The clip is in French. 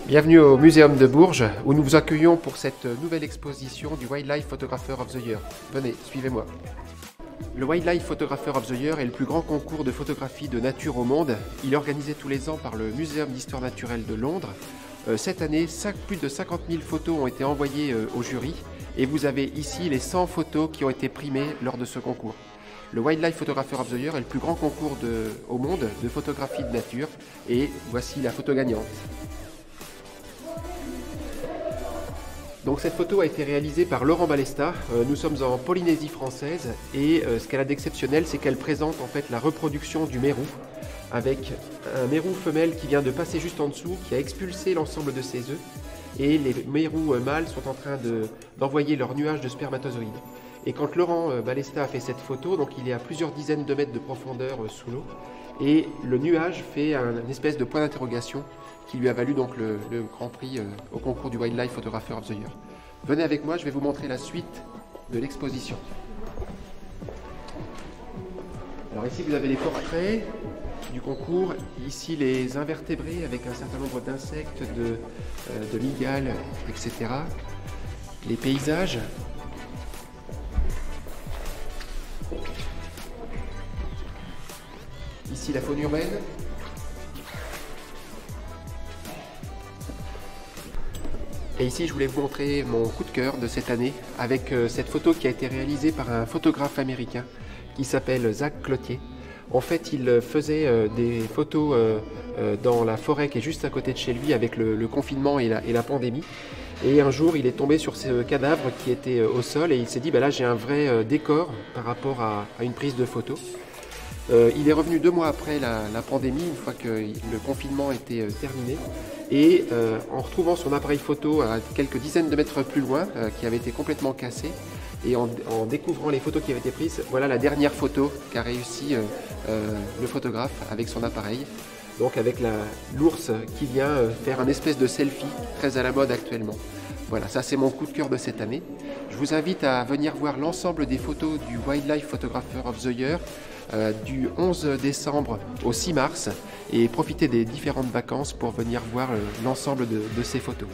Bienvenue au Muséum de Bourges, où nous vous accueillons pour cette nouvelle exposition du Wildlife Photographer of the Year. Venez, suivez-moi. Le Wildlife Photographer of the Year est le plus grand concours de photographie de nature au monde. Il est organisé tous les ans par le Muséum d'Histoire Naturelle de Londres. Cette année, plus de 50 000 photos ont été envoyées au jury, et vous avez ici les 100 photos qui ont été primées lors de ce concours. Le Wildlife Photographer of the Year est le plus grand concours au monde de photographie de nature, et voici la photo gagnante. Donc cette photo a été réalisée par Laurent Balesta. Nous sommes en Polynésie française et ce qu'elle a d'exceptionnel, c'est qu'elle présente en fait la reproduction du mérou, avec un mérou femelle qui vient de passer juste en dessous, qui a expulsé l'ensemble de ses œufs, et les mérous mâles sont en train d'envoyer leur nuage de spermatozoïdes. Et quand Laurent Balesta a fait cette photo, donc il est à plusieurs dizaines de mètres de profondeur sous l'eau, et le nuage fait une espèce de point d'interrogation qui lui a valu donc le Grand Prix au concours du Wildlife Photographer of the Year. Venez avec moi, je vais vous montrer la suite de l'exposition. Alors ici vous avez les portraits du concours, ici les invertébrés avec un certain nombre d'insectes, de mygales, etc. Les paysages. Ici la faune urbaine. Et ici, je voulais vous montrer mon coup de cœur de cette année avec cette photo qui a été réalisée par un photographe américain qui s'appelle Zach Cloutier. En fait, il faisait des photos dans la forêt qui est juste à côté de chez lui avec le confinement et la pandémie. Et un jour, il est tombé sur ce cadavre qui était au sol et il s'est dit, bah là, j'ai un vrai décor par rapport à une prise de photo. Il est revenu 2 mois après la pandémie, une fois que le confinement était terminé. Et en retrouvant son appareil photo à quelques dizaines de mètres plus loin, qui avait été complètement cassé, et en découvrant les photos qui avaient été prises, voilà la dernière photo qu'a réussi le photographe avec son appareil. Donc avec l'ours qui vient faire un espèce de selfie très à la mode actuellement. Voilà, ça c'est mon coup de cœur de cette année. Je vous invite à venir voir l'ensemble des photos du Wildlife Photographer of the Year du 11 décembre au 6 mars et profiter des différentes vacances pour venir voir l'ensemble de ces photos.